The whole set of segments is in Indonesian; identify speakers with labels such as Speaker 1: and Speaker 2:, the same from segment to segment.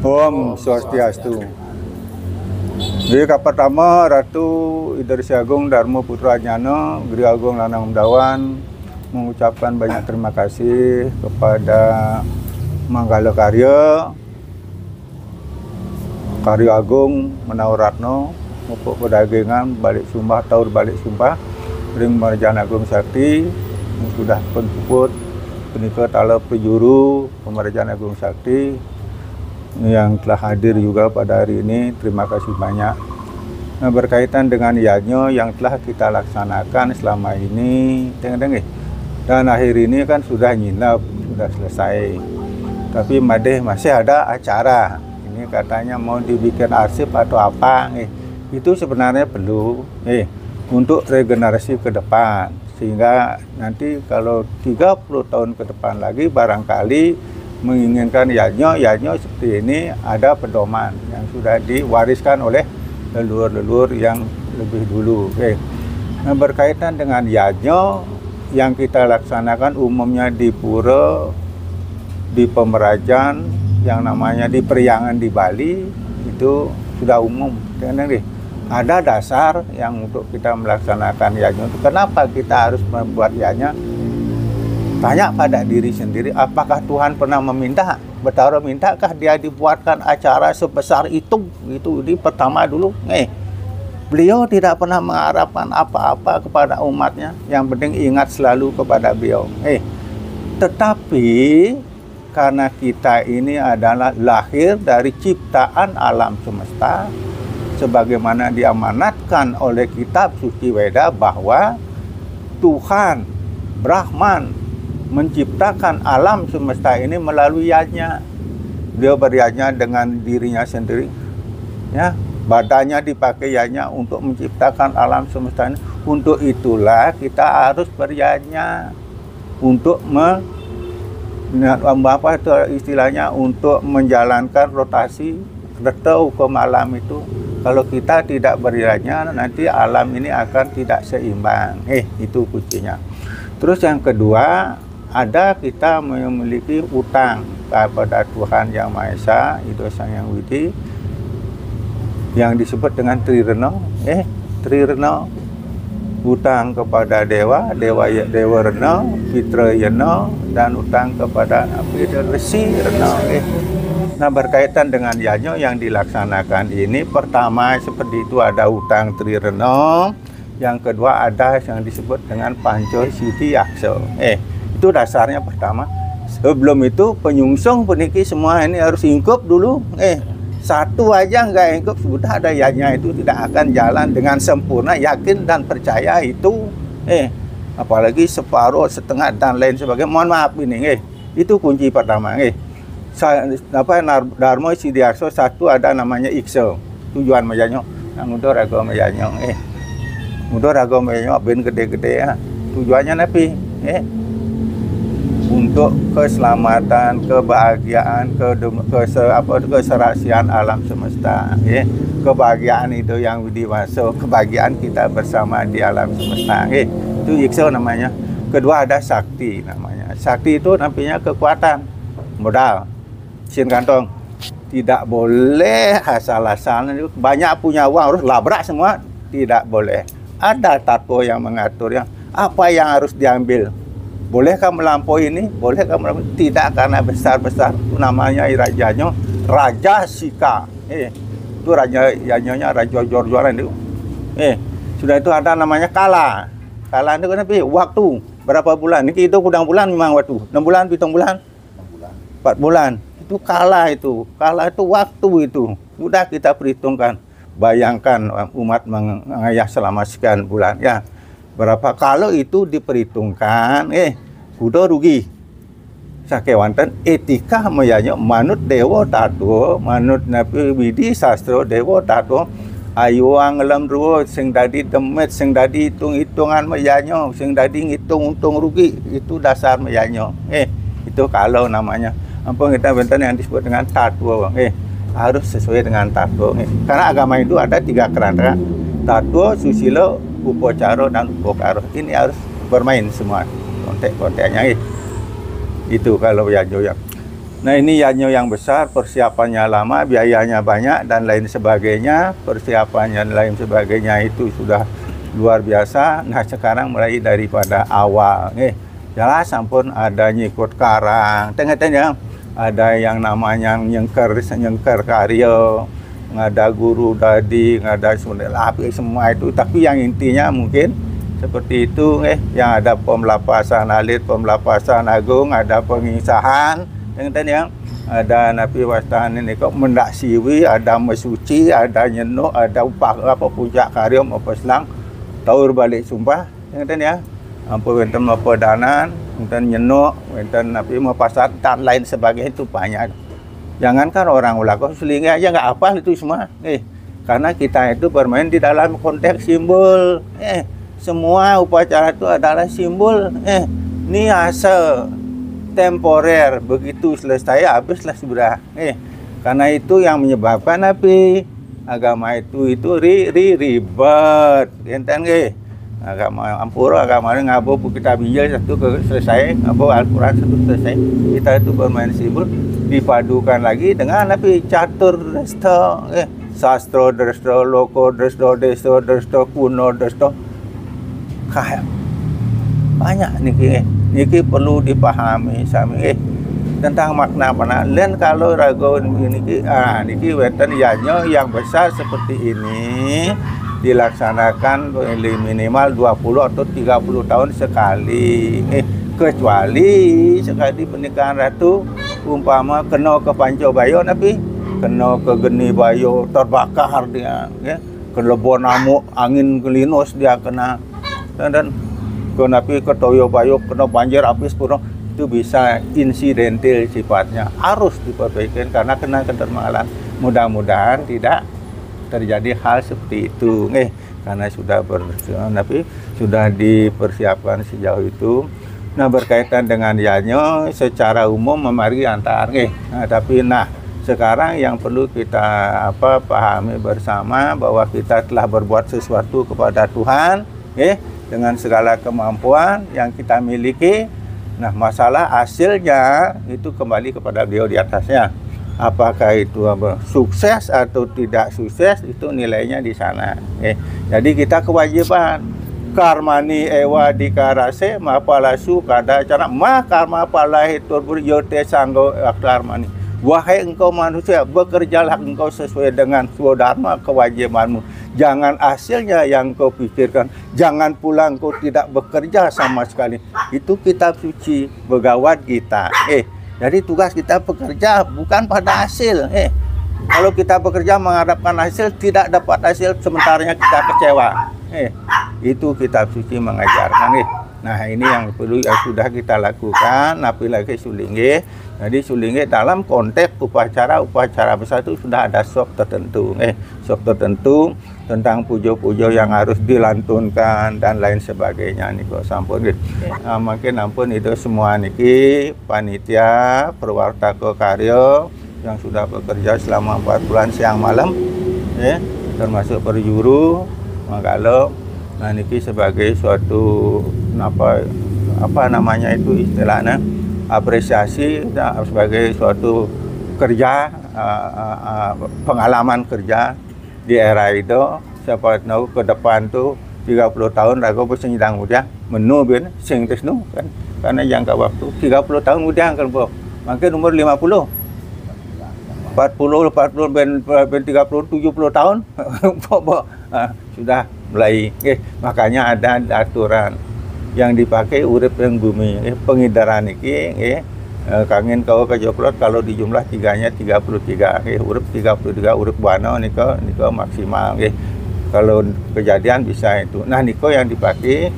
Speaker 1: Om Swastiastu. Jadi pertama Ratu Idris Agung Darmo Putra Nyano, Gri Agung Lanang Dawan mengucapkan banyak terima kasih kepada Manggala Karya Agung Menauratno, Mupuk Pedagangan Balik Sumpah, Taur Balik Sumpah, Ring Marjan Agung Sakti, yang sudah penjemput penikah tala pejuru Pemerjaan Agung Sakti yang telah hadir juga pada hari ini. Terima kasih banyak. Nah, berkaitan dengan yajna yang telah kita laksanakan selama ini, dan akhir ini kan sudah nginap, sudah selesai. Tapi masih ada acara. Ini katanya mau dibikin arsip atau apa? Itu sebenarnya perlu untuk regenerasi ke depan. Sehingga nanti kalau 30 tahun ke depan lagi barangkali menginginkan yajna seperti ini ada pedoman yang sudah diwariskan oleh leluhur-leluhur yang lebih dulu. Nah, berkaitan dengan yajna yang kita laksanakan umumnya di pura, di Pemerajan, yang namanya di Periangan di Bali, itu sudah umum. Ada dasar yang untuk kita melaksanakan yajna. Kenapa kita harus membuat yajna? Tanya pada diri sendiri, apakah Tuhan pernah meminta? Betara mintakah dia dibuatkan acara sebesar itu? Itu di pertama dulu. Beliau tidak pernah mengharapkan apa-apa kepada umatnya. Yang penting ingat selalu kepada beliau. Tetapi karena kita ini adalah lahir dari ciptaan alam semesta, sebagaimana diamanatkan oleh kitab suci Weda bahwa Tuhan Brahman menciptakan alam semesta ini melalui yajna. Beliau beryajna dengan dirinya sendiri, ya, badannya dipakai yajna untuk menciptakan alam semesta ini. Untuk itulah kita harus beryajna untuk apa itu istilahnya, untuk menjalankan rotasi kereta hukum alam itu. Kalau kita tidak beryajna, nanti alam ini akan tidak seimbang. Itu kuncinya. Terus yang kedua, ada kita memiliki utang kepada Tuhan Yang Maha Esa, itu Sang Yang Widi, yang disebut dengan Trirena. Trirena, utang kepada dewa Rena, Fitra Yena, dan utang kepada Resi Rena. Nah, berkaitan dengan yajna yang dilaksanakan ini, pertama seperti itu ada utang Trirena, yang kedua ada yang disebut dengan Panco Siti Yaksa. Itu dasarnya pertama. Sebelum itu penyungsung peniki semua ini harus ingkup dulu. Satu aja nggak ingkup sudah ada yajna, itu tidak akan jalan dengan sempurna. Yakin dan percaya itu. Apalagi separuh, setengah dan lain sebagainya. Mohon maaf ini. Itu kunci pertama. Darmo Sidiakso satu ada namanya Ikso. Tujuan majanyo. Yang untuk raga majanyo. Untuk raga majanyo ben gede-gede ya. Tujuannya napi. Untuk keselamatan, kebahagiaan, keserasian alam semesta. Kebahagiaan itu yang dimaksud, kebahagiaan kita bersama di alam semesta. Itu Ikso namanya. Kedua ada Sakti namanya. Sakti itu namanya kekuatan, modal, sin kantong. Tidak boleh asal-asalan. Banyak punya uang harus labrak semua, tidak boleh. Ada tatwa yang mengaturnya. Apa yang harus diambil? Bolehkah melampaui ini? Bolehkah melampaui? Tidak, karena besar-besar. Itu namanya rajanya Raja Sika. Itu rajanya Raja Jor-Joran itu. Sudah itu ada namanya Kala. Kala itu kenapa? Waktu. Berapa bulan? Ini itu kudang bulan memang waktu. 6 bulan, 7 bulan? 4 bulan. Itu Kala itu. Kala itu waktu itu. Sudah kita perhitungkan. Bayangkan umat mengayah selama sekian bulan. Ya. Berapa kalau itu diperhitungkan, kuda rugi. Sakewanten etika mayanya manut dewa tato, manut nabi widi sastro dewa tato. Ayo angelam ruo sing dadi demet, sing dadi hitung-hitungan mayanya, sing dadi ngitung untung rugi, itu dasar mayanya. Itu kalau namanya. Apa kita benten yang disebut dengan tato, harus sesuai dengan tato. Karena agama itu ada 3 kerangka. Tato, susilo, upacara dan upokaro. Ini harus bermain semua kontek-konteknya. Itu kalau yajna. Nah ini yanyo yang besar, persiapannya lama, biayanya banyak dan lain sebagainya. Persiapannya dan lain sebagainya itu sudah luar biasa. Nah sekarang mulai daripada awal jelas sampun ada nyikut karang, tengah-tengah ada yang namanya nyengker karyo, ada guru dadi, ada sundel api, semua itu. Tapi yang intinya mungkin seperti itu yang ada pemelapasan alit, pemelapasan agung, ada pengisahan, yang ada napi wastan ini kok mendak siwi, ada mesuci, ada nyenuk, ada upah apa puncak karyo apa selang taur balik sumpah, yang apa wenten pedanan, wenten nyenuk, wenten napi mapasat dan lain sebagainya itu banyak. Jangankan orang ulako selingi aja nggak apa itu semua, karena kita itu bermain di dalam konteks simbol, semua upacara itu adalah simbol, ini asal temporer, begitu selesai habislah sudah. Karena itu yang menyebabkan napi agama itu ribet, enten agama ampura, agama ini ngabo kita bijak satu selesai, ngabo Al-Quran satu selesai. Kita itu bermain simbol dipadukan lagi dengan napi catur desto, sastro desto, loko desto, desto kuno desto, kayak banyak niki perlu dipahami sami tentang makna mana. Dan kalau rago niki weten yanyo yang besar seperti ini dilaksanakan minimal 20 atau 30 tahun sekali. Kecuali sekali pernikahan ratu umpama kena ke Panco Bayo tapi kena ke Geni Bayo terbakar dia, kena bonamuk angin kelinus dia kena, dan napi ke Toyo Bayo kena banjir habis pun itu bisa insidental sifatnya, harus diperbaikin karena kena ketermalan. Mudah-mudahan tidak terjadi hal seperti itu, karena sudah sudah dipersiapkan sejauh itu. Nah berkaitan dengan yanyo secara umum memari antar, tapi sekarang yang perlu kita pahami bersama bahwa kita telah berbuat sesuatu kepada Tuhan, dengan segala kemampuan yang kita miliki. Nah masalah hasilnya itu kembali kepada beliau di atasnya. Apakah itu sukses atau tidak sukses, itu nilainya di sana. Jadi kita kewajiban karmani ewa dikarase mapalasu kada cara ma karma palahi turbur yote sanggo karmani. Wahai engkau manusia, bekerjalah engkau sesuai dengan swodharma kewajibanmu. Jangan hasilnya yang kau pikirkan. Jangan pula engkau tidak bekerja sama sekali. Itu kitab suci Bhagavad Gita. Jadi tugas kita bekerja bukan pada hasil. Kalau kita bekerja mengharapkan hasil, tidak dapat hasil, sementaranya kita kecewa. Itu kitab suci mengajarkan. Nah ini yang perlu yang sudah kita lakukan. Napi lagi sulingge. Jadi sulingge dalam konteks upacara besar itu sudah ada sok tertentu, sok tertentu tentang pujo-pujo yang harus dilantunkan dan lain sebagainya niko sampun. Mungkin ampun itu semua niki panitia Purwartaka Karya yang sudah bekerja selama 4 bulan siang malam, termasuk perjuru Manggalo. Nah niki sebagai suatu apa namanya itu istilahnya apresiasi sebagai suatu kerja, pengalaman kerja di era itu. Siapa tahu ke depan tuh 30 tahun rago bersenyidang muda menu ben sing tesnu kan, karena jangka waktu 30 tahun muda kan po, mungkin umur 50 40 ben 30 70 tahun sudah mulai. Makanya ada aturan yang dipakai urip yang bumi, pengidaran iki kangen kau ke Joklot kalau di jumlah tiganya 33, urip 33 urip buana niko maksimal, kalau kejadian bisa itu. Nah niko yang dipakai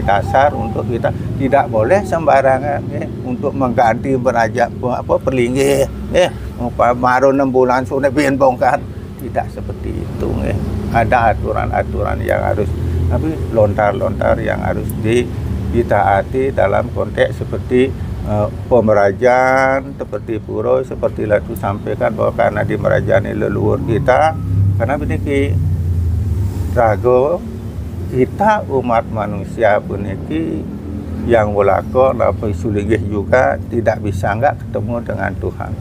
Speaker 1: dasar untuk kita tidak boleh sembarangan untuk mengganti beraja perlinggih, baru 6 bulan sudah bikin bongkar, tidak seperti itu. Ada aturan-aturan yang harus, tapi lontar-lontar yang harus ditaati dalam konteks seperti pemerajaan, seperti puro, seperti Latu sampaikan bahwa karena dimerajani leluhur kita, karena begini rago kita umat manusia puniki yang welakon apa suligih juga tidak bisa enggak ketemu dengan Tuhan.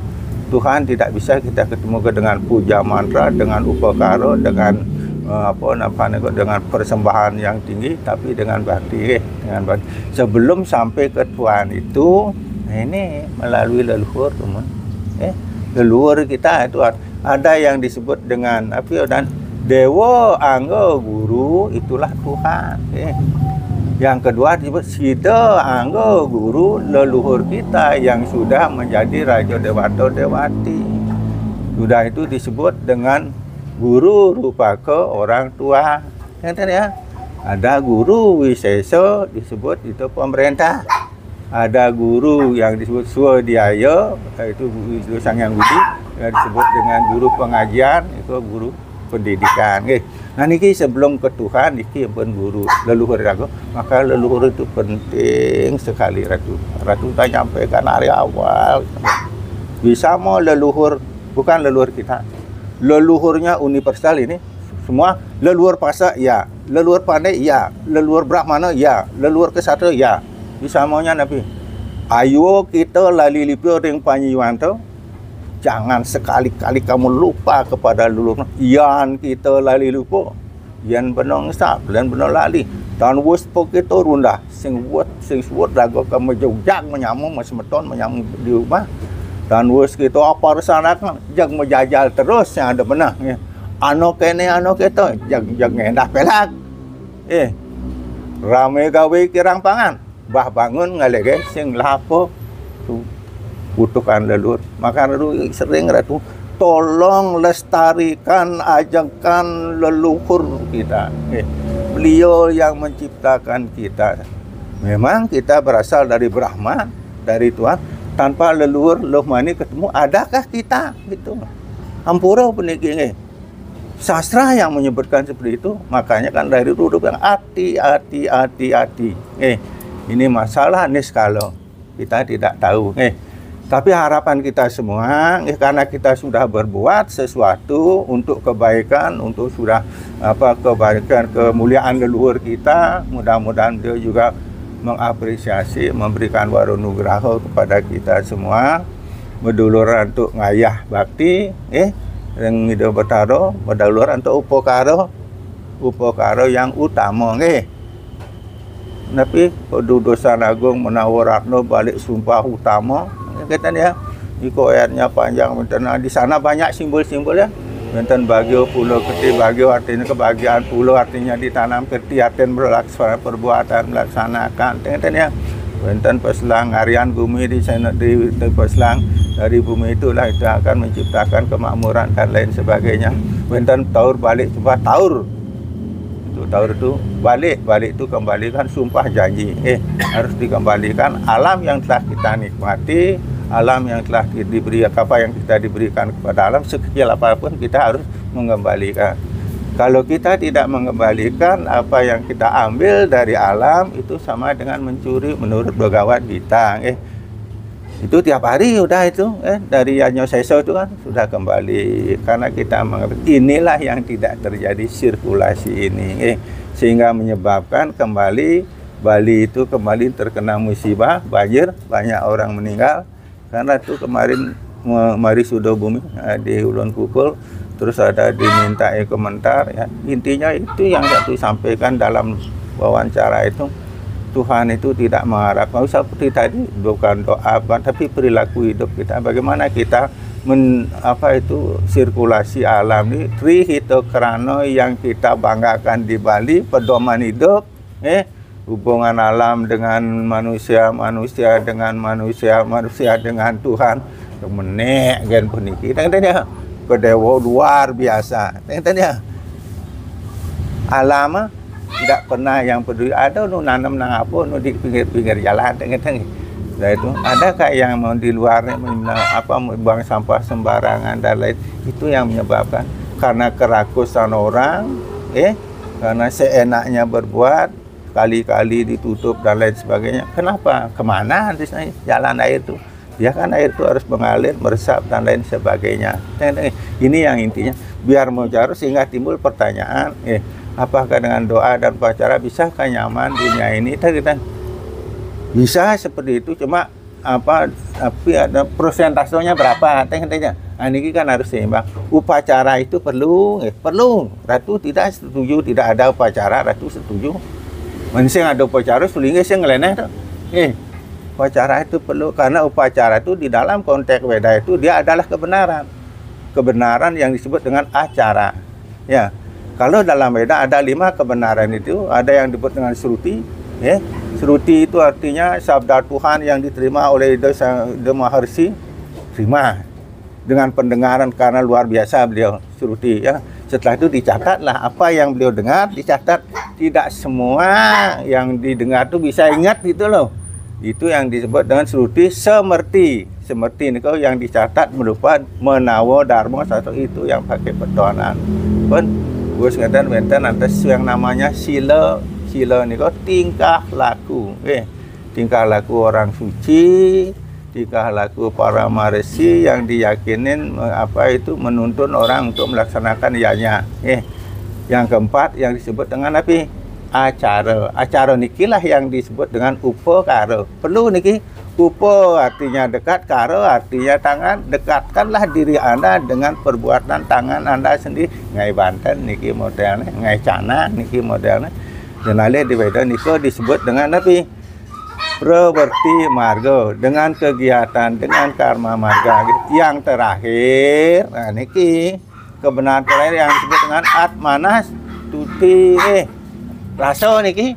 Speaker 1: Tuhan tidak bisa kita ketemu dengan puja mantra, dengan upakara, dengan dengan persembahan yang tinggi, tapi dengan bakti, dengan bakti. Sebelum sampai ke Tuhan itu, ini melalui leluhur, teman. Leluhur kita itu ada yang disebut dengan dan Dewa Angga Guru, itulah Tuhan. Yang kedua disebut Sida Angga Guru, leluhur kita yang sudah menjadi Raja Dewata Dewati. Sudah itu disebut dengan Guru Rupaka orang tua. Ya. Ada guru wisesa disebut itu pemerintah. Ada guru yang disebut swadhyaya, itu guru Sanghyang Budi, yang disebut dengan guru pengajian, itu guru pendidikan. Nah niki sebelum ke Tuhan niki pun guru leluhur aku. Maka leluhur itu penting sekali Ratu. Ratu tak nyampaikan hari awal. Bisa mau leluhur bukan leluhur kita. Leluhurnya universal ini semua. Leluhur Pasa ya, leluhur Pandai ya, leluhur Brahmana ya, leluhur Kesatria ya. Bisa maunya Nabi. Ayo kita lali lipio ring Panyiwanto. Jangan sekali-kali kamu lupa kepada leluhur. Yan kita lali lupa. Yan benong sap, dan benong lali. Dan wis po kita rundah. Sing suwat lagu kamu jauh-jauh menyambung mesemeton menyambung di rumah. Dan wis kita apa resanakan jag menjajal terus yang ada benar ya. Ano kene ano kita jag ngendah pelak rame gawe kirang pangan bah bangun ngalege sing lapo tu butuhkan leluhur. Maka Ratu sering Ratu tolong lestarikan ajakan leluhur kita. Beliau yang menciptakan kita. Memang kita berasal dari Brahma, dari Tuhan. Tanpa leluhur lohmani ketemu, adakah kita gitu? Hampura peniki sastra yang menyebutkan seperti itu. Makanya kan dari dulu yang hati. Ini masalah nih kalau kita tidak tahu. Tapi harapan kita semua, karena kita sudah berbuat sesuatu untuk kebaikan, untuk sudah kebaikan, kemuliaan leluhur kita. Mudah-mudahan dia juga mengapresiasi, memberikan warunugraha kepada kita semua, meduluran untuk ngayah bakti, yang hidup betaro, meduluran untuk upakara yang utama, Tapi Kedudusan Agung Menawaratno balik sumpah utama, katanya, iko ayatnya panjang, di sana banyak simbol-simbol ya. Benten bagio pulau keti bagio artinya kebahagiaan pulau artinya ditanam keti artinya berlaksana perbuatan melaksanakan ya. Benten peslang harian bumi di sana di peslang dari bumi itulah itu akan menciptakan kemakmuran dan lain sebagainya. Benten taur balik sumpah taur itu taur itu balik itu kembalikan sumpah janji harus dikembalikan alam yang telah kita nikmati. Alam yang telah diberi apa yang kita diberikan kepada alam sekecil apapun kita harus mengembalikan. Kalau kita tidak mengembalikan apa yang kita ambil dari alam itu sama dengan mencuri menurut Bhagavad Gita. Itu tiap hari udah itu dari Yanyo Seso itu kan sudah kembali karena kita mengambil. Inilah yang tidak terjadi sirkulasi ini sehingga menyebabkan kembali Bali itu kembali terkena musibah banjir, banyak orang meninggal. Karena itu kemarin mari sudah bumi di Ulun Kukul terus ada diminta komentar ya. Intinya itu yang Ratu sampaikan dalam wawancara itu, Tuhan itu tidak mengharapkan seperti tadi bukan doa tapi perilaku hidup kita. Bagaimana kita sirkulasi alam ini Trihito Krano yang kita banggakan di Bali, pedoman hidup hubungan alam dengan manusia, manusia dengan manusia, manusia dengan Tuhan. Menek gen puniki. Tengah kedewa luar biasa. Tengah alam tidak pernah yang peduli. Ada nu nanam nang apa nu di pinggir jalan tengah. Nah itu adakah yang mau di luar buang sampah sembarangan dan lain itu yang menyebabkan karena kerakusan orang, karena seenaknya berbuat. Kali-kali ditutup dan lain sebagainya. Kenapa? Kemana nanti jalan air itu? Ya kan air itu harus mengalir, meresap dan lain sebagainya. Ini yang intinya. Biar mencaru sehingga timbul pertanyaan, apakah dengan doa dan upacara bisakah nyaman dunia ini? Bisa seperti itu, cuma apa, tapi ada persentasenya berapa tengnya. Nah, ini kan harus seimbang. Upacara itu perlu, perlu. Ratu tidak setuju tidak ada upacara, Ratu setuju. Mensing ada upacara, sulingnya saya ngeleneh tuh. Upacara itu perlu karena upacara itu di dalam konteks Weda itu dia adalah kebenaran. Kebenaran yang disebut dengan acara. Ya. Kalau dalam Weda ada 5 kebenaran itu, ada yang disebut dengan Sruti, ya. Sruti itu artinya sabda Tuhan yang diterima oleh The Maharshi, terima dengan pendengaran karena luar biasa beliau Sruti, ya. Setelah itu dicatatlah apa yang beliau dengar, dicatat. Tidak semua yang didengar itu bisa ingat gitu loh. Itu yang disebut dengan Sruti semerti. Semerti ini kau yang dicatat merupakan menawa dharma satu itu yang pakai pedoanan. Pun gue sekedar benten atas yang namanya sila. Sila ni kau tingkah laku, tingkah laku orang suci, tingkah laku para maresi yang diyakinin apa itu menuntun orang untuk melaksanakan ianya. Yang keempat yang disebut dengan apa? Acara. Acara nikilah yang disebut dengan upakara. Perlu niki. Upo artinya dekat, karo artinya tangan. Dekatkanlah diri Anda dengan perbuatan tangan Anda sendiri. Ngai Banten niki modelnya, ngai Cana niki modelnya. Dan alih di Weda niko disebut dengan apa? Prawerti marga, dengan kegiatan, dengan karma marga. Yang terakhir, nah niki kebenaran terakhir yang disebut dengan atmanas tuti. Raso niki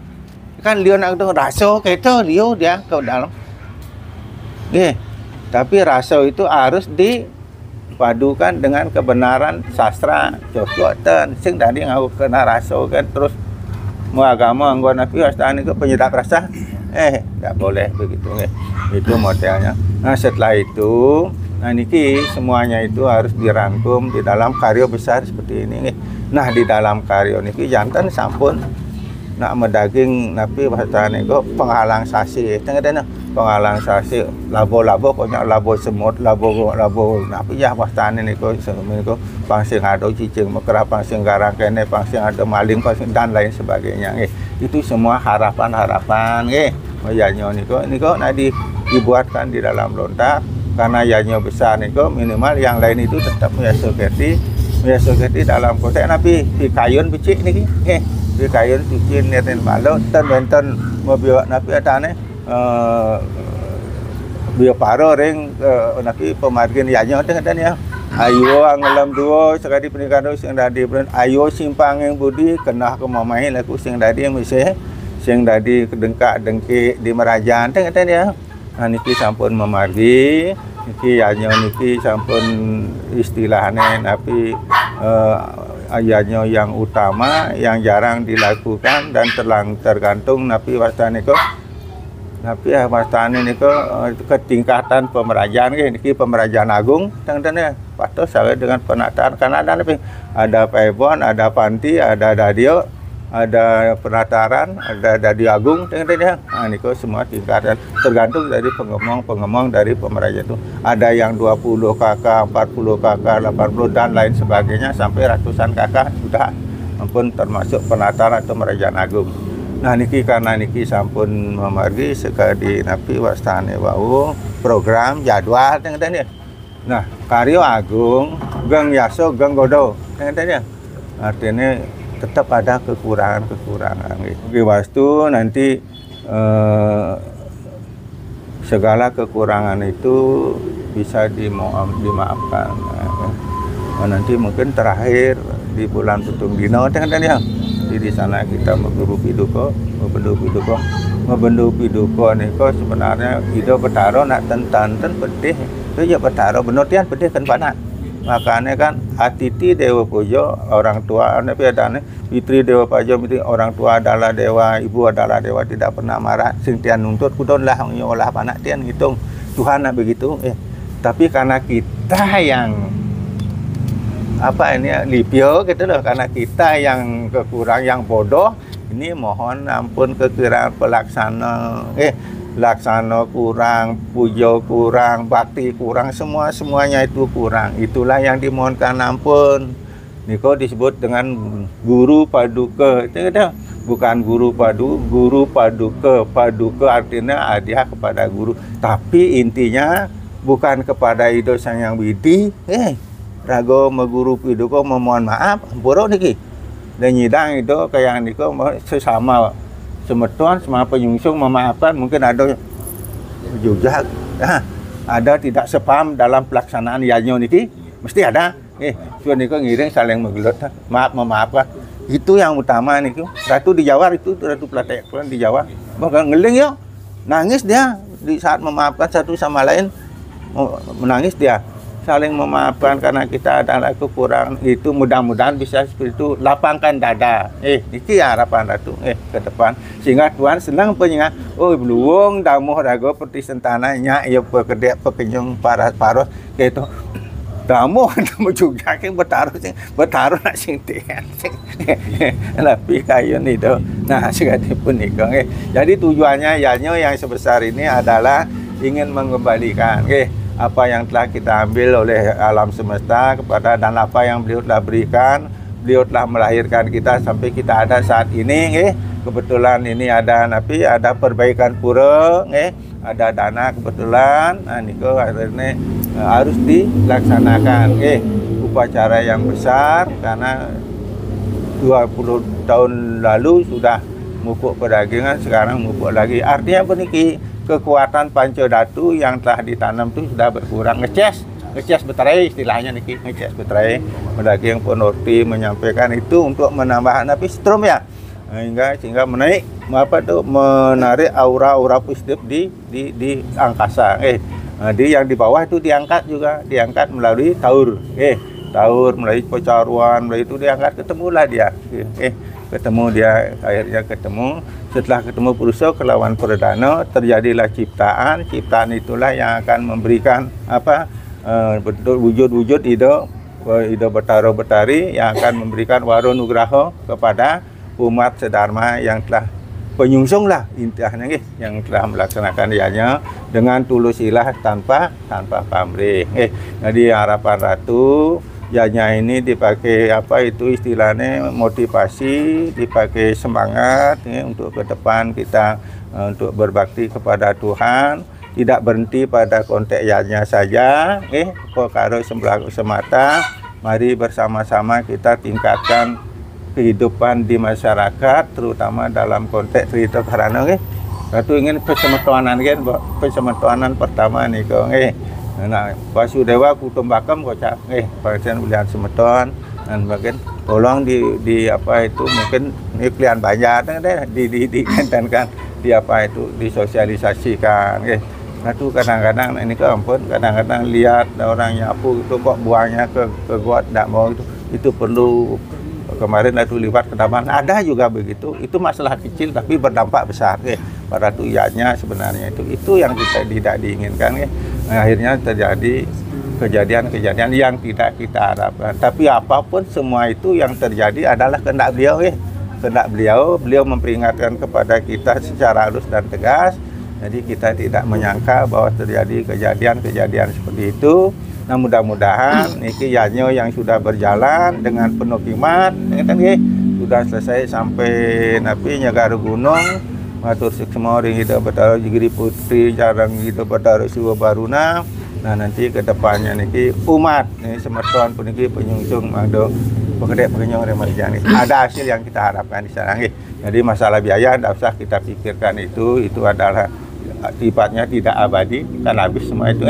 Speaker 1: kan liu nak tu raso keto liu dia ke dalam. Tapi raso itu harus dipadukan dengan kebenaran sastra. Cocotan sing tadi ngaku kena raso kan terus mau agama anggota nabi wastaan itu penyedap rasa, tidak boleh begitu, itu modelnya. Nah setelah itu, nah niki semuanya itu harus dirangkum di dalam karya besar seperti ini. Nah di dalam karya niki jantan sampun nak medaging nabi wastaan itu penghalang sasi, tengah penghalang sasi, labo-labo pokoknya labo semut, labo nabi ya wastaan ini kok pangsing ada cicing mekera pangsing garang kene pangsing ada maling pangsing dan lain sebagainya. Itu semua harapan-harapan yanyo niko nadi dibuatkan di dalam lontar karena yanyo besar niko minimal yang lain itu tetap menyesoketi dalam konteks nabi di kayun becik niki di kayun bikin neten balot ten benten mobil nabi atane bio paro ring nabi pemargin yanyo dengan ya. Ayo angelam dua sekali pernikahan sing dadi ayo simpang yang budi kena kemamai laku sing dadi mesti sing dadi kedengkak dengki di merajan teng ya. Nah niki sampun memargi niki yanyo niki sampun istilahane napi ayatnya yang utama yang jarang dilakukan dan tergantung napi wastane kok. Tapi wastane niku ketingkatan pemerajaan niki pemerajaan agung teng-teng patos saya dengan penataan karena ada pebon, ada panti, ada dadio, ada penataran, ada dadio agung teng-teng. Nah niku semua tingkatan tergantung dari pengemong dari pemerajaan itu. Ada yang 20 kakak, 40 kakak, 80 dan lain sebagainya sampai ratusan kakak sudah ampun termasuk penataran atau pemerajaan agung. Nah niki karena niki sampun memargi sekali napi wastane wau program jadwal tengah. Nah karyo agung geng yaso geng godo tengah. Artinya tetap ada kekurangan. Oke wastu nanti segala kekurangan itu bisa dimaafkan. Nah, nanti mungkin terakhir di bulan Putung Dino tengah. Di sana kita membendu piduko niko sebenarnya ide petaro nak tentan pedih itu ya petaro benotian pedih kan panak makanya kan atiti dewa pujo orang tua ane piadane fitri dewa pajo orang tua adalah dewa ibu adalah dewa tidak pernah marah sing tian nuntut kudon lah olah panak tian hitung Tuhan begitu tapi karena kita yang apa ini lipio gitu loh karena kita yang kekurang yang bodoh ini mohon ampun kekurangan laksana kurang pujo kurang bakti kurang semuanya itu kurang itulah yang dimohonkan ampun niko disebut dengan guru paduka itu bukan guru paduka. Paduka artinya hadiah kepada guru. Tapi intinya bukan kepada Ido Sang Hyang Widi. Rago meguru piduka memohon maaf. Ampura niki. Dan nyidang itu kayak niko sesama semeton sama penyungsung memaafkan. Mungkin ada juga ada tidak sepaham dalam pelaksanaan yanyo niki. Mesti ada. Cuman niko ngiring saling menggelut. Maaf memaafkan. Itu yang utama nih, Ratu di Jawa itu Ratu Platek di Jawa, bahkan ngeling ya, nangis dia di saat memaafkan satu sama lain, menangis dia, saling memaafkan karena kita adalah kekurangan itu. Mudah-mudahan bisa seperti itu, lapangkan dada, ini harapan Ratu, ke depan, sehingga Tuhan senang penyengat, beluang damuh rago peti sentananya, ya pekenyung paros, gitu. Damu juga kan bertaruh nak sing tian tapi kayu itu nah segala pun itu. Jadi tujuannya yanyo yang sebesar ini adalah ingin mengembalikan apa yang telah kita ambil oleh alam semesta kepada, dan apa yang beliau telah berikan. Beliau telah melahirkan kita sampai kita ada saat ini. Kebetulan ini ada perbaikan pura, ada dana kebetulan, niko akhirnya harus dilaksanakan upacara yang besar karena 20 tahun lalu sudah mupuk pedagangan, sekarang mupuk lagi. Artinya beniki kekuatan Pancadatu yang telah ditanam itu sudah berkurang. Ngeces beterai istilahnya niki, ngeces beterai. Pedagang Ponorti menyampaikan itu untuk menambah strom ya, sehingga menarik aura-aura positif di angkasa. Yang di bawah itu diangkat melalui taur, melalui pecaruan, melalui itu diangkat, ketemulah dia, akhirnya ketemu. Setelah ketemu Purusa kelawan Perdana, terjadilah ciptaan itulah yang akan memberikan betul wujud-wujud Ido Betara Betari yang akan memberikan waro nugraha kepada umat sedharma yang telah penyungsung lah intinya yang telah melaksanakan dianya dengan tulus ilah tanpa pamrih. Jadi harapan Ratu yanya ini dipakai istilahnya motivasi, dipakai semangat untuk ke depan kita untuk berbakti kepada Tuhan, tidak berhenti pada konteks yanya saja, perkara semata. Mari bersama-sama kita tingkatkan kehidupan di masyarakat, terutama dalam konteks cerita karena Ratu ingin persemetoanan pertama nih Wasudewa Kutumbakam kocak pasien belian semeton dan bagian tolong mungkin ini pilihan banyak dikantankan disosialisasikan. Ratu kadang-kadang ini kadang-kadang lihat orang nyapu itu kok buangnya ke got tidak mau itu perlu. Kemarin Ratu liwat ke Taman, ada juga begitu. Itu masalah kecil tapi berdampak besar pada tuyanya sebenarnya itu yang kita tidak diinginkan. Akhirnya terjadi kejadian-kejadian yang tidak kita harapkan. Tapi apapun semua itu yang terjadi adalah kehendak beliau. Kehendak beliau memperingatkan kepada kita secara halus dan tegas. Jadi kita tidak menyangka bahwa terjadi kejadian-kejadian seperti itu. Nah mudah-mudahan niki yanyo yang sudah berjalan dengan penuh hikmat, sudah selesai sampai Nyagaru Gunung, matur suksma ring Ida Betara Jigiri Putri jarang Ida Betara Siwa Baruna. Nah nanti ke depannya niki umat semeton puniki penyungsung mangdo penyung remajani. Ada hasil yang kita harapkan di sana. Jadi masalah biaya tidak usah kita pikirkan, itu adalah sifatnya tidak abadi, kan habis semua itu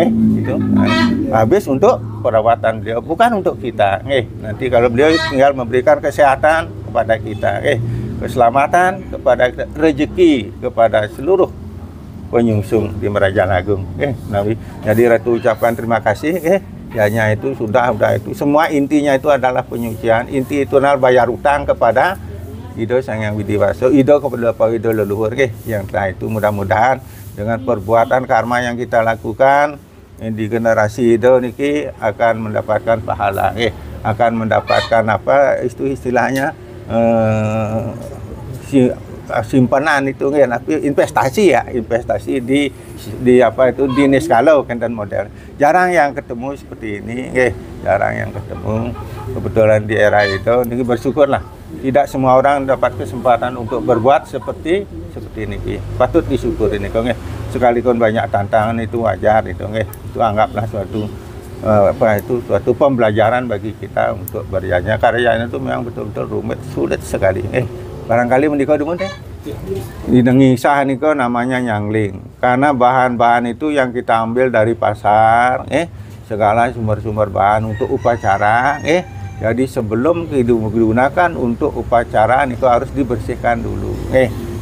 Speaker 1: habis untuk perawatan beliau, bukan untuk kita. Nanti kalau beliau tinggal memberikan kesehatan kepada kita, keselamatan kepada kita, rezeki kepada seluruh penyungsung di Merajaan Agung. Jadi Ratu ucapkan terima kasih. Hanya itu sudah itu semua intinya itu adalah penyucian. Inti itu adalah bayar utang kepada Ido Sang Hyang Widi Waso, Ido kepada para Ido leluhur yang telah itu. Mudah-mudahan dengan perbuatan karma yang kita lakukan di generasi Ido niki akan mendapatkan pahala, akan mendapatkan istilahnya simpanan itu tapi investasi di dinis kalau kenten model. Jarang yang ketemu seperti ini, jarang yang ketemu. Kebetulan di era itu niki bersyukurlah tidak semua orang dapat kesempatan untuk berbuat seperti ini. Patut disyukuri niko nggih. Sekalipun banyak tantangan itu wajar itu nggih. Itu anggaplah suatu pembelajaran bagi kita untuk berjaya. Karyanya itu memang betul-betul rumit, sulit sekali. Barangkali menika dumun teh. Di ngisah niko namanya nyangling. Karena bahan-bahan itu yang kita ambil dari pasar, segala sumber-sumber bahan untuk upacara, jadi sebelum digunakan untuk upacara niko harus dibersihkan dulu.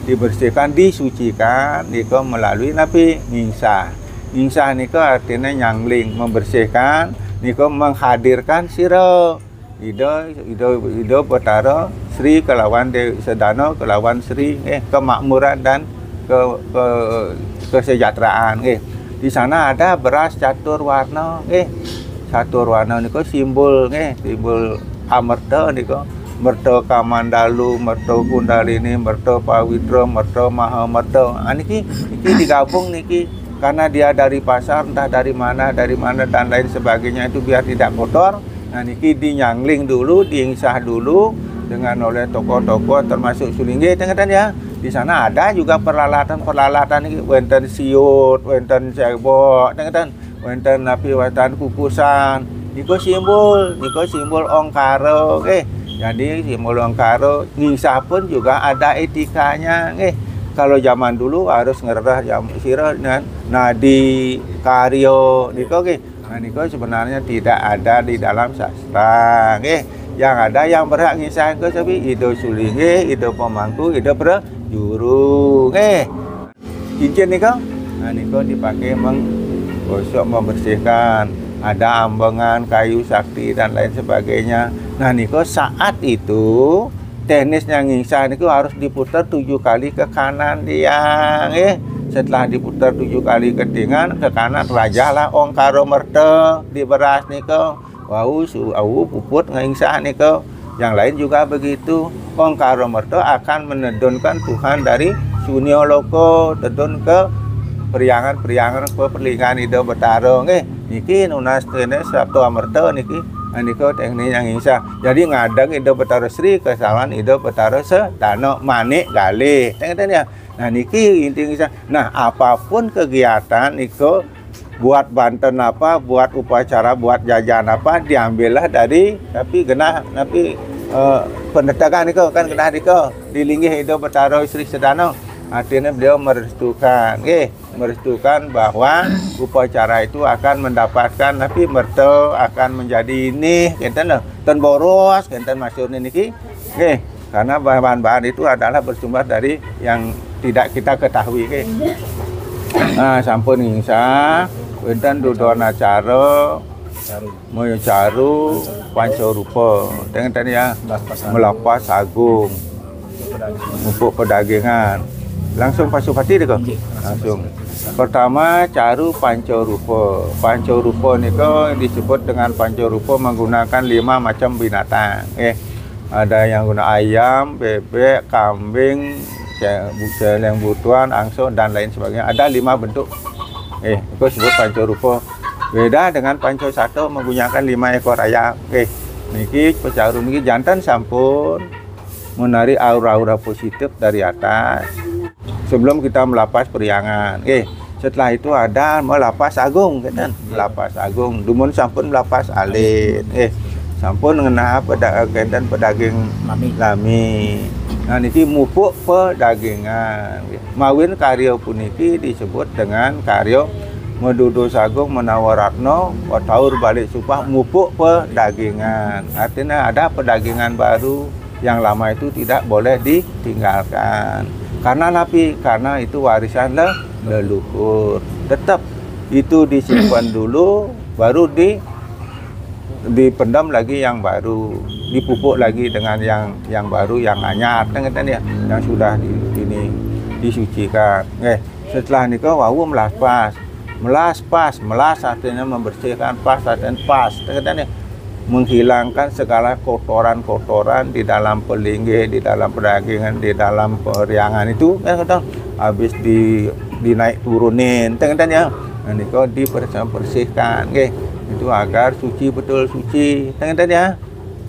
Speaker 1: Dibersihkan, disucikan niko melalui napi ngisah. Ngisah niko artinya nyangling, membersihkan niko menghadirkan sira. Ido Betara Sri kelawan Dewi Sedana kelawan Sri kemakmuran dan kesejahteraan. Di sana ada beras catur warna. Catur warna niko simbol simbol amerta niko. Merta Kamandalu, merta Kundalini, merta Pawitra, merta Mahamerta. Niki digabung niki karena dia dari pasar entah dari mana dan lain sebagainya itu biar tidak kotor. Nah niki dinyangling dulu, diingsah dulu dengan oleh tokoh-tokoh termasuk Sulingge tengatan ya. Di sana ada juga peralatan niki wonten siut, wonten cebok tengatan, wonten napi wonten kukusan. Niko simbol ongkaro. Jadi simbol ongkaro ngisah pun juga ada etikanya. Kalau zaman dulu harus ngerah jam sirah dan nadi karyo niko Nah, niko sebenarnya tidak ada di dalam sastra. Yang ada yang berhak ngisah ke tapi Ido Sulingge, Ido Pemangku, Ido Prajuru. Cincin niko. Nah, niko dipakai menggosok, membersihkan. Ada ambengan, kayu sakti dan lain sebagainya. Nah, niko saat itu teknisnya ngisah niko harus diputar 7 kali ke kanan dia. Setelah diputar 7 kali ke kanan rajalah ongkaro merta di beras niko. Wau puput ngisah niko. Yang lain juga begitu. Ongkaro merta akan menedunkan Tuhan dari Sunyo Loko, tedun ke periangan perlingan Ido Betara. Niki nunas tene Sabtu Amerta niki. Niko teknik yang ngisah. Jadi ngadeng Ido Betara Sri kesalahan Ido Betara Sedana Manik Galih. Tengok ya. Nah niki inti ngisah. Nah apapun kegiatan niko buat Banten apa, buat upacara, buat jajan apa diambillah dari tapi penetakan niko kan genah niko dilinggih Ido Betara Sri Sedana. Artinya beliau merestukan, bahwa upacara itu akan mendapatkan tapi merta akan menjadi ini, kenten boros, kenten masyurnya niki, karena bahan-bahan itu adalah bersumber dari yang tidak kita ketahui. Nah, sampun ngisah, kenten dudon acara, mau caru, pancarupa, kenten ya, melapas agung, pupuk pedagangan. Langsung Pasupati deh kok. Langsung. Pertama caru pancarupa. Pancarupa niko disebut dengan pancarupa menggunakan 5 macam binatang. Ada yang guna ayam, bebek, kambing, celeng butuan, angso dan lain sebagainya. Ada 5 bentuk. Itu disebut pancarupa. Beda dengan pancasato menggunakan 5 ekor ayam. Niki pecaru niki jantan sampun menarik aura-aura positif dari atas. Sebelum kita melapas periangan, setelah itu ada melapas agung, kan? Melapas agung, dumun sampun melapas alit, sampun ngena pedaging lami. Nah niki mupuk pedagingan, mawin karyo puniki disebut dengan karyo medudo sagung menawaratno wataur balik supah mupuk pedagingan. Artinya ada pedagingan baru, yang lama itu tidak boleh ditinggalkan. Karena itu warisan leluhur. Tetap itu disimpan dulu, baru dipendam lagi yang baru, dipupuk lagi dengan yang baru, yang anyar, ya, yang sudah disucikan. Setelah nikah wau melas artinya membersihkan, pas artinya pas, ya, menghilangkan segala kotoran-kotoran di dalam pelinggih, di dalam pedagangan, di dalam periangan itu, habis dinaik turunin, ya. Nah, niko dibersihkan, itu agar suci betul suci, ya.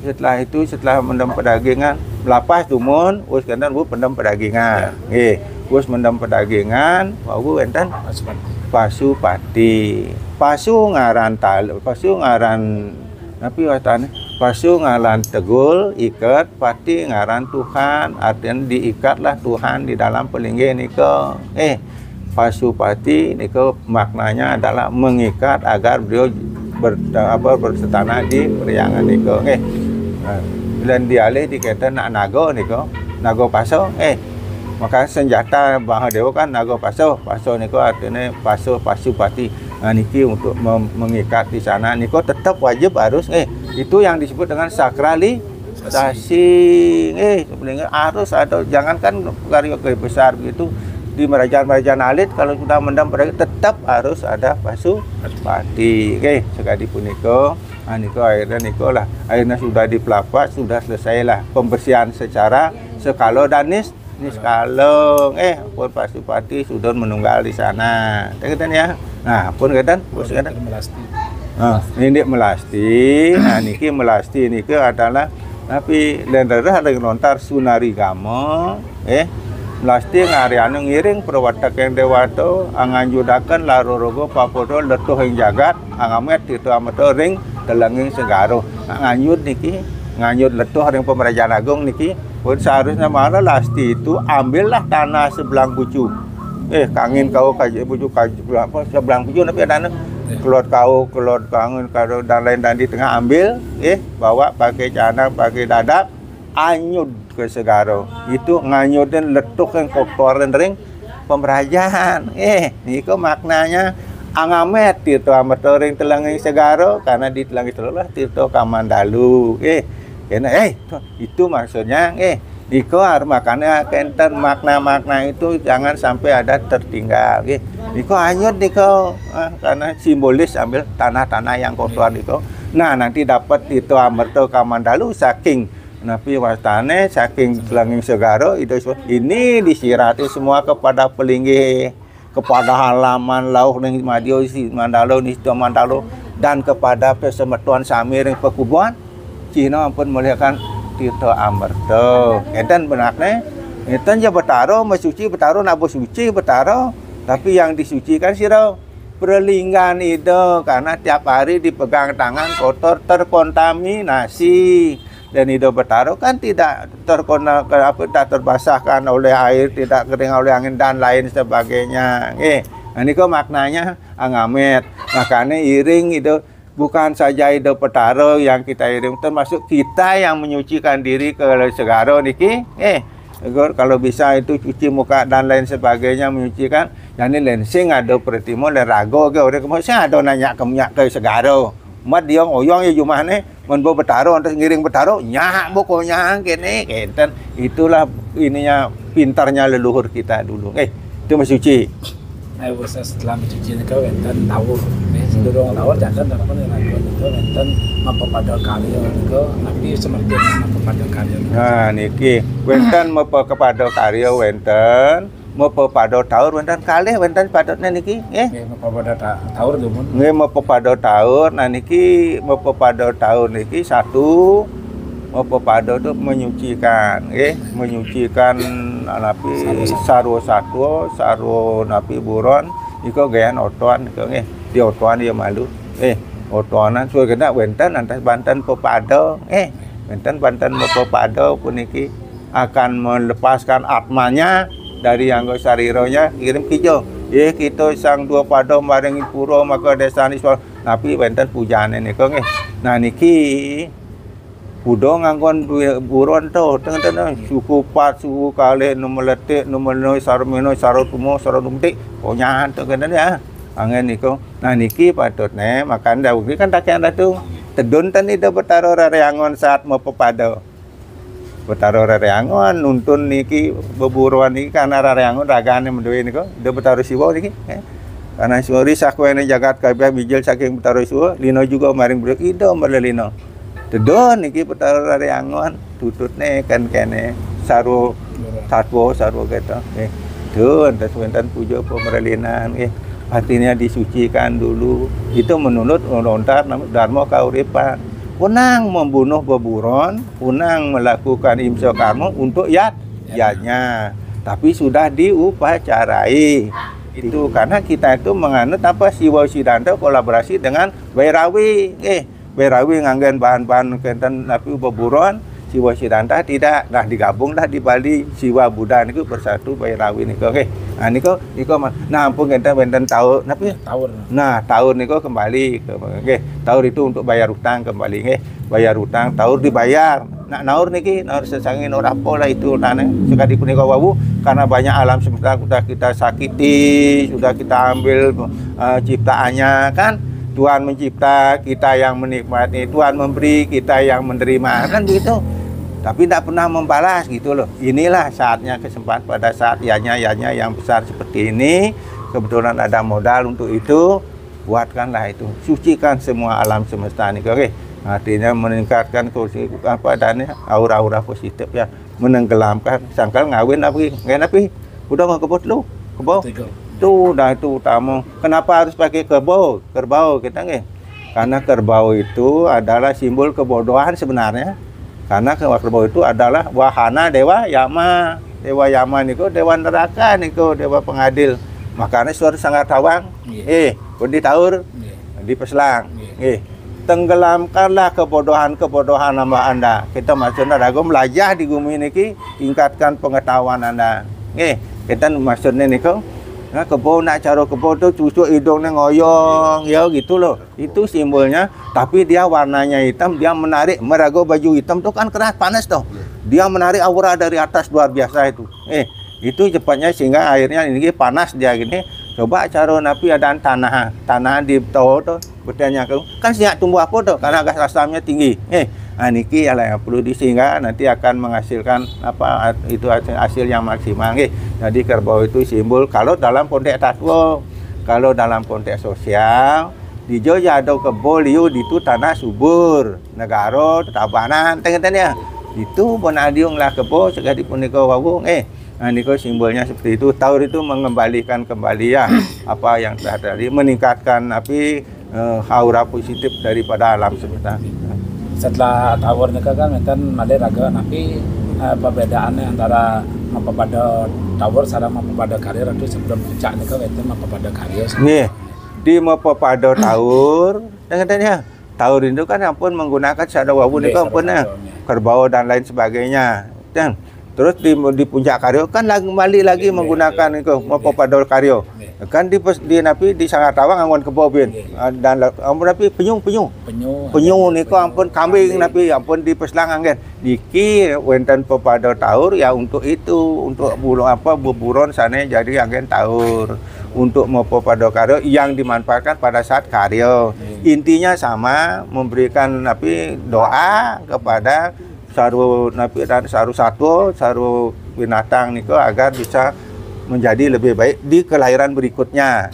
Speaker 1: Setelah itu, setelah mendem pedagangan, lapas tumun us kenten bu pendem pedagingan nggih us mendem pedagingan wau enten Pasupati pasu ngaran tapi watane pasu ngaran tegul ikat pati ngaran Tuhan artinya diikatlah Tuhan di dalam pelinggih niko Pasupati niko maknanya adalah mengikat agar beliau bertanah di periangan niko dan dialih dikata nago niko nago paso maka senjata Mahadewa kan nago paso niko artinya paso Pasupati niki untuk mengikat di sana niko tetap wajib harus itu yang disebut dengan sakralisasi sebenarnya harus atau jangankan karya besar begitu di merajaan alit kalau sudah mendam tetap harus ada Pasupati sekali puniko niko akhirnya sudah dipelapas sudah selesailah pembersihan secara skala dan niskala pun Pasupati sudah menunggal di sana kaitan ya nah pun kaitan melasti ini melasti niki melasti niki adalah tapi lenderah ada lontar sunarigama melasti ngarianu ngiring perwatak yang dewato anganjudakan larorogo papodo letuh yang jagat angamet itu amato ring telenging segaro nganyut niki nganyut letuh ring pemerajaan agung niki pun seharusnya mana lasti itu ambillah tanah sebelang bucu kangin kau kaji bucu apa sebelang bucu tapi ada keluar kangin kau dan lain dan di tengah ambil bawa pakai cana pakai dadap anyut ke segaro itu nganyutin letuk yang kotor dan ring pemerajaan niko maknanya angamet tirto amato ring telanging segaro karena di telanging telah tirto kamandalu itu maksudnya niko makanya kenten makna itu jangan sampai ada tertinggal niko anyut niko karena simbolis ambil tanah-tanah yang kotor niko nah nanti dapat itu amerto kamandalu saking napi wastane saking telanging segaro itu ini disirati semua kepada pelinggih kepada halaman lauh ning madio si mandalo nisto mandalo dan kepada pesemetuan samir yang pekubuan Cina pun melihatkan Tirto Amerto enten benakne enten ya betaro mesuci betaro nabo suci betaro tapi yang disucikan siro perlinggan itu karena tiap hari dipegang tangan kotor terkontaminasi dan itu betaro kan tidak terbasahkan oleh air tidak kering oleh angin dan lain sebagainya ini kok maknanya angamet makanya iring itu bukan saja itu petaro yang kita iring termasuk kita yang menyucikan diri ke segaro niki kalau bisa itu cuci muka dan lain sebagainya menyucikan jadi lensing ada pertimo le rago ke orang kemudian ada nanya ke segaro mat dia ngoyong ya jumane menbo betaro terus ngiring betaro nyak pokoknya kene kenten itulah ininya pintarnya leluhur kita dulu itu mensuci
Speaker 2: setelah mencuci kau enten tawur sedurung tawur jangan dapat lakukan itu enten memperpada karya itu tapi seperti memperpada karya
Speaker 1: nah niki wenten memperpada karya wenten memperpada tawur wenten kalih wenten padotnya niki
Speaker 2: memperpada tawur tuh mun
Speaker 1: memperpada tawur nah niki memperpada tawur niki satu memperpada itu menyucikan menyucikan napi sarwo satwa sarwo napi buron iko gayan otoan iko di otoan dia malu otoanan suwe kena wenten antas Banten pepada wenten Banten pepada puniki akan melepaskan atmanya dari anggo sarironya kirim kijo kita sang dua pado maring puro maka desa niswa napi wenten pujane niko nah niki Udo ngangkon buron to teng-teng suku pat suku kale nomor letik nomor noi sarmeno sarotumo sarotumtik ponyan to kene ya angen niko nah niki patutne makan daun kan tak ada tu tedun tan itu betaro rareangon saat mau pepado betaro rareangon nuntun niki beburuan niki karena rareangon ragane menduwe niko de betaro siwo niki karena suri sakwene jagat kabeh bijil saking betaro siwo lino juga maring brek ido merlino Tedon niki betaro rareangon tututne kan kene sarwo satwo gitu don terus wenten pujo pemerlinan hatinya disucikan dulu itu menurut lontar dharma kauripan punang membunuh beburon, punang melakukan imsa karma untuk yadnya. Tapi sudah diupacarai. Itu karena kita itu menganut apa Siwa Siddhanta kolaborasi dengan Bairawi. Bairawi nganggen bahan-bahan kenten napi beburon, Siwa Siddhanta tidak. Nah digabunglah di Bali Siwa Buddha niku bersatu Bairawi niku. Oke. Nah niku nah ampun kenten tahu napi
Speaker 2: Taur.
Speaker 1: Nah, taur niku kembali ke taur itu untuk bayar utang kembali nggih. Bayar utang, taur dibayar. Nah, naur niki, naur sesangin ora pola itu nane. Sekali punika wau karena banyak alam semesta sudah kita sakiti, sudah kita ambil ciptaannya kan. Tuhan mencipta, kita yang menikmati, Tuhan memberi, kita yang menerima kan begitu. Tapi tidak pernah membalas gitu loh. Inilah saatnya kesempatan pada saat yanya yang besar seperti ini. Kebetulan ada modal untuk itu, buatkanlah itu. Sucikan semua alam semesta ini. Oke. Artinya meningkatkan dan aura-aura positif ya. Menenggelamkan sangkal ngawin apa? Udah mau kebot lu. Kebo. Itu dah itu utama. Kenapa harus pakai kerbau kita nggih? Karena kerbau itu adalah simbol kebodohan sebenarnya. Karena kerbau itu adalah wahana dewa Yama. Dewa Yama niku dewa neraka niku, dewa pengadil. Makanya suara sangat tawang. Di taur, di peslang. Tenggelamkanlah kebodohan nama Anda. Kita maksudnya dago belajar di bumi niki, tingkatkan pengetahuan Anda. Kita maksudnya niku, nah kebo nak cara kebo tuh cucuk hidungnya ngoyong, ya gitu loh. Itu simbolnya. Tapi dia warnanya hitam, dia menarik. Merago baju hitam tuh kan keras panas tuh. Dia menarik aura dari atas luar biasa itu. Itu cepatnya sehingga airnya ini panas dia gini. Coba cara napi ada tanah di bawah tuh bertanya kan siap tumbuh apa tuh karena gas asamnya tinggi. Niki yang perlu sehingga nanti akan menghasilkan apa itu hasil yang maksimal. Jadi kerbau itu simbol kalau dalam konteks tatwa, kalau dalam konteks sosial di Jogja ada kebo liu itu tanah subur, negara tetabanan, tengah ya. Itu bonadiung lah kebo sekali punika wawung. Nah, niko simbolnya seperti itu. Taur itu mengembalikan kembali ya apa yang telah terjadi, meningkatkan aura positif daripada alam semesta.
Speaker 2: Setelah taur nika kan menten male raga napi perbedaannya antara mapapada taur sareng mapapada karya itu sebelum puncak nika menten mapapada karya.
Speaker 1: Nggih. Di mapapada taur, dengannya taur itu kan ampun menggunakan sadawawu nika ampun kerbau dan lain sebagainya. Dan terus di puncak karyo kan kembali lagi menggunakan itu mapapada karyo. Kan di napi di Sangatawang anggon kebobin dan ampun napi penyu niku ampun kambing napi ampun di peslang anggen diki wenten pepada taur ya untuk itu untuk bulu apa buburon sana jadi anggen taur untuk mapapada karyo yang dimanfaatkan pada saat karyo. Intinya sama memberikan napi doa kepada saru napi dan saru satwa, saru binatang niku agar bisa menjadi lebih baik di kelahiran berikutnya.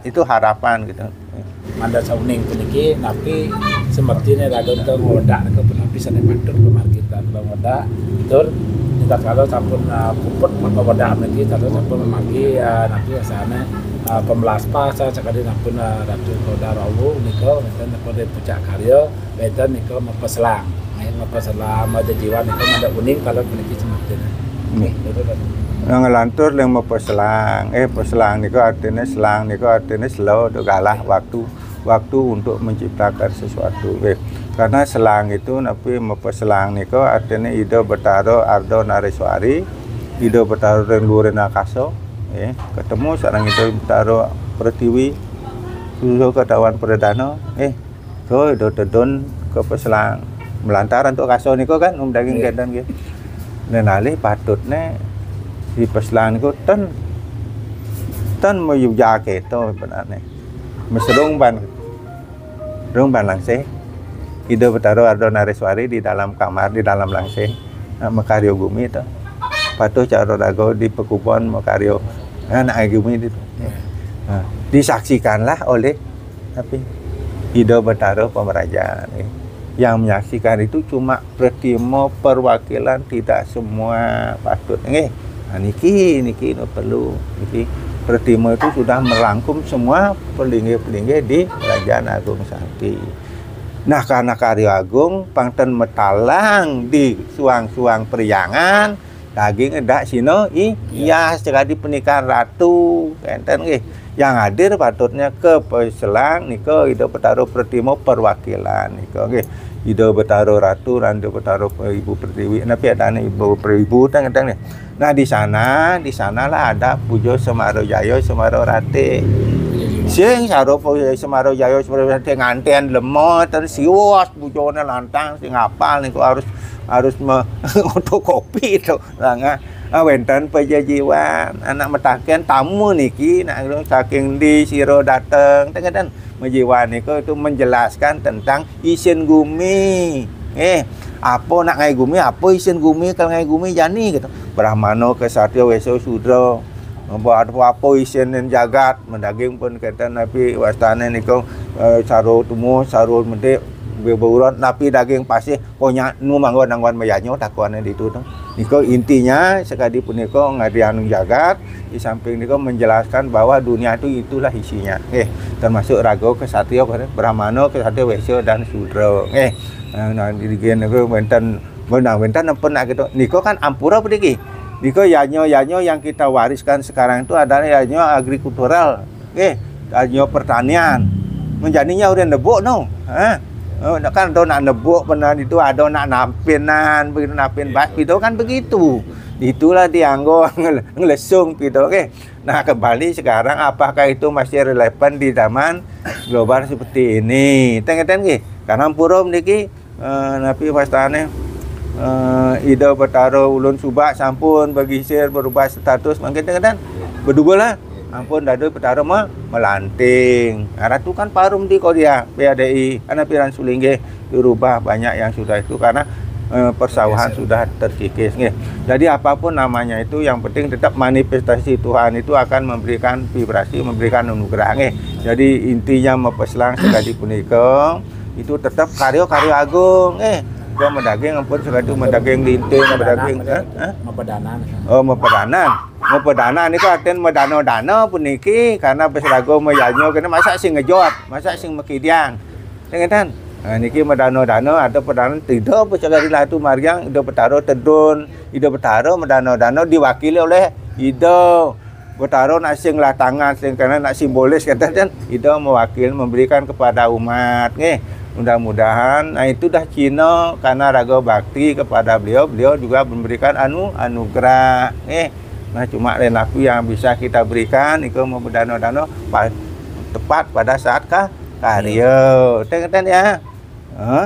Speaker 1: Itu harapan gitu.
Speaker 2: Manda sauning puniki napi semertine radon ke ngodak ke penapi sane matur pemargitan ngodak tur kita kalau sampun puput ngodak niki terus sampun memagi napi asane pemelaspa sakadi sampun ratu ngodak rawu niku menten pada puncak karya beten niku mepeselang. Selama ada jiwa itu ada uning kalau memiliki semakin.
Speaker 1: Yang lantur yang mau peselang, peselang niku artinya selang niku artinya slow, galah waktu untuk menciptakan sesuatu. Karena selang itu napi mau peselang niku artinya ide betaro ardo nareswari, ide betaro renluren akaso, ketemu sarang ide betaro pertiwi, susu ketahuan perdana, so ide tedon ke peselang. Melantaran untuk kaso niku kan daging kedan gitu. Nenali patutnya di peslang niku ten meyuja keto benarnya. Mesrung ban langsing. Ide betaro ardo nareswari di dalam kamar di dalam langsing mekaryo bumi itu. Patuh cara dago di pekubon mekaryo anak bumi itu. Disaksikanlah oleh tapi ide betaro pemerajaan. Yang menyaksikan itu cuma pertimo perwakilan, tidak semua patut. Niki perlu. Niki pertimo itu sudah merangkum semua pelingge-pelingge di Kerajaan Agung Sakti. Nah karena karya agung pangten metalang di suang-suang periangan daging edak sino iya sekali pernikahan ratu enten nggih. Yang hadir patutnya ke Peselang nika Ida Betara Pertimo perwakilan nika nggih. Ida Betara Ratu dan Ida Betara Ibu Pertiwi. Tapi ada Ibu Peribu teng-teng nih. Nah di sanalah ada Pujo Semaro Jaya Semaro Rate. Sing saro Semaro Jaya Semaro Rate nganten lemot terus siwas bujone lantang sing hafal niku harus fotokopi itu lah wenten pejajiwan anak metaken tamu niki nak saking di siro dateng tengeden mejiwan niku itu menjelaskan tentang isin gumi apa nak ngai gumi apa isin gumi kalau ngai gumi jani gitu Brahmana Kesatria Weso Sudra apa isin jagat mendaging pun kata Nabi wastane niku saro tumu saro mede beburon napi daging pasih konya nu manggon nanggon mayanyo takuane itu tuh. Niko intinya sekali punika ngadianu jagat di samping niko menjelaskan bahwa dunia itu itulah isinya. Termasuk raga kesatria Brahmana kesatria Wesya dan Sudra. Nah di gen niku wenten ampun gitu. Niko kan ampura pediki. Niko yanyo yang kita wariskan sekarang itu adalah yanyo agrikultural. Yanyo pertanian. Menjadinya udah nebuk no. Kan ada nak nebuk benar itu ada nak nampinan begitu nampin bas itu kan begitu itulah dianggo ngelesung gitu nah kembali sekarang apakah itu masih relevan di zaman global seperti ini teng-teng karena purum niki napi wastane Ida Betara Ulun Subak sampun begisir berubah status mungkin teng-teng berdua lah ampun dadu Betara melanting. Ratu kan parum di Korea PADI karena piran sulingge dirubah banyak yang sudah itu karena persawahan sudah terkikis nggih. Jadi apapun namanya itu yang penting tetap manifestasi Tuhan itu akan memberikan vibrasi, memberikan anugerah nggih. Jadi intinya mepeslang sekali punika itu tetap karya-karya agung gua mendaging ampun sekali mendaging linting mendaging
Speaker 2: mepedanan.
Speaker 1: Oh mepedanan niku artian medano-dano puniki karena besrago meyanyo kena masa sing ngejot masa sing mekidiang tengen niki medano-dano atau pedanan tidak pecagari latu mariang Ida Betara tedun Ida Betara medano-dano diwakili oleh Ida Betara nak sing lah tangan sing karena nak simbolis kata kan Ida mewakili memberikan kepada umat mudah-mudahan nah itu dah Cina karena raga bakti kepada beliau juga memberikan anugerah nah cuma lain aku yang bisa kita berikan itu mau berdano-dano tepat pada saat karya teng ya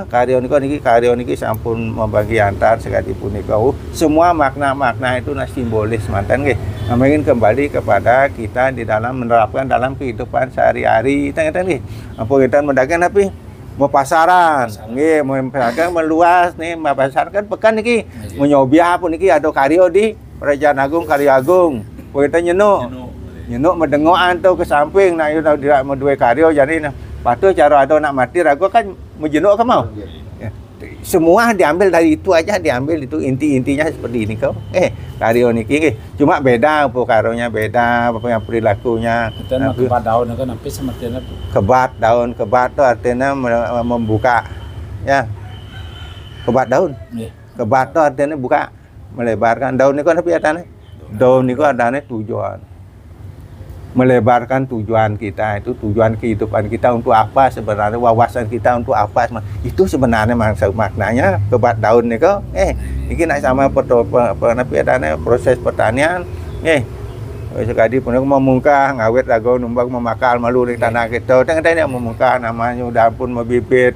Speaker 1: karya niki sampun membagi antar sekali punika semua makna-makna itu simbolis mantan nggih ingin kembali kepada kita di dalam menerapkan dalam kehidupan sehari-hari teng nggih apa kita mendagang tapi mau pasaran nggih mau pedagang meluas nih mau pasar kan pekan niki menyobia pun niki ada karya di Kerajaan Agung Karya Agung kita nyenuk mendengokan tuh ke samping nah itu tidak mau dua karya jadi patuh cara ada nak mati ragu kan menjenuk ke mau semua diambil dari itu aja diambil itu intinya seperti ini kau karya niki cuma beda karonya beda apa yang perilakunya
Speaker 2: kebat daun kan sampai sepertinya
Speaker 1: kebat tuh artinya membuka ya kebat daun kebat tuh artinya buka melebarkan daun niku apa artinya daun niku artinya tujuan melebarkan tujuan kita itu tujuan kehidupan kita untuk apa sebenarnya wawasan kita untuk apa itu sebenarnya maknanya kebat daun niku ini nak sama proses pertanian sekali pun memungkah ngawet lagu numbang memakal malu di tanah kita tengah memungkah namanya udah pun membibit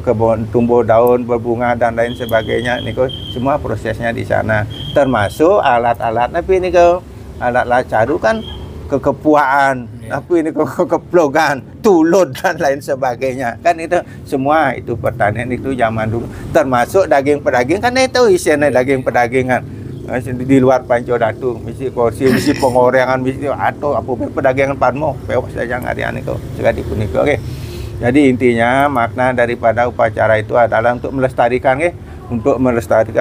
Speaker 1: kebun tumbuh daun berbunga dan lain sebagainya niku semua prosesnya di sana termasuk alat-alat tapi niku alat-alat caru kan kekepuaan tapi ini keplogan tulud dan lain sebagainya kan itu semua itu pertanian itu zaman dulu termasuk daging pedaging kan itu isinya daging pedagingan di luar Panco Datu misi kursi misi pengorengan misi atau apa pedagangan panmo pewas saja ngarian itu sekali punika jadi intinya makna daripada upacara itu adalah untuk melestarikan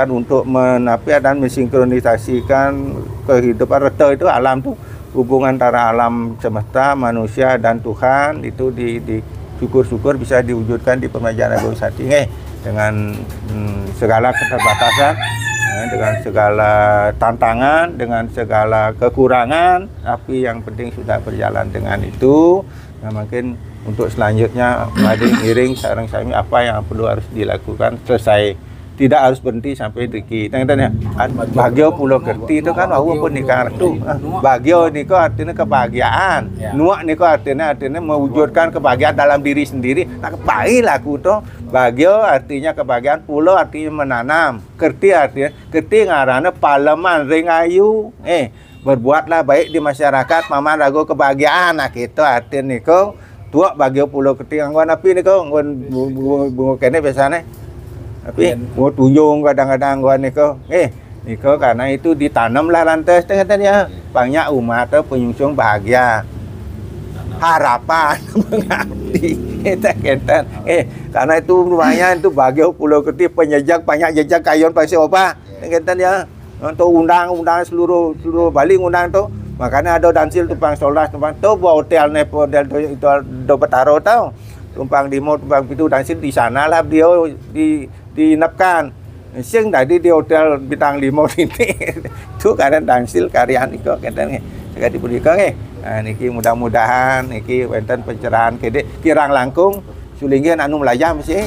Speaker 1: untuk menapi dan mensinkronisasikan kehidupan reta itu alam tuh hubungan antara alam semesta manusia dan Tuhan itu syukur-syukur bisa diwujudkan di Permajaan Agung Sakti dengan segala keterbatasan, dengan segala tantangan, dengan segala kekurangan, tapi yang penting sudah berjalan dengan itu. Nah, mungkin untuk selanjutnya iring sareng sami apa yang perlu harus dilakukan selesai, tidak harus berhenti sampai diki. Tanya bagio pulau kerti itu kan bahwa pun nikah itu bagio niko artinya kebahagiaan, nuak niko artinya mewujudkan kebahagiaan dalam diri sendiri. Nah, kepai laku tuh bagio artinya kebahagiaan, pulau artinya menanam, kerti artinya kerti ngarana paleman ringayu berbuatlah baik di masyarakat, mama rago kebahagiaan. Nah, gitu artinya niko tua bagio pulau kerti angguan api niko bunga kene biasanya. Tapi mau tunjung kadang-kadang gua niko karena itu ditanamlah lantas katanya banyak umat penyungsung bahagia harapan mengabdi kita karena itu lumayan itu bahagia pulau Kerti penjejak banyak jejak kayon pasti apa katanya untuk undang-undang seluruh Bali undang tuh makanya ada dansil tumpang solas tumpang tuh buat hotel itu do Betaro tau tumpang di mau tumpang itu dansil di sana lah beliau diinapkan. Sing tadi di hotel bintang 5 ini itu karena dansil karyan itu katanya segala diberikan nah, niki mudah-mudahan niki wonten pencerahan kede kirang langkung sulinggian anu melayam sih.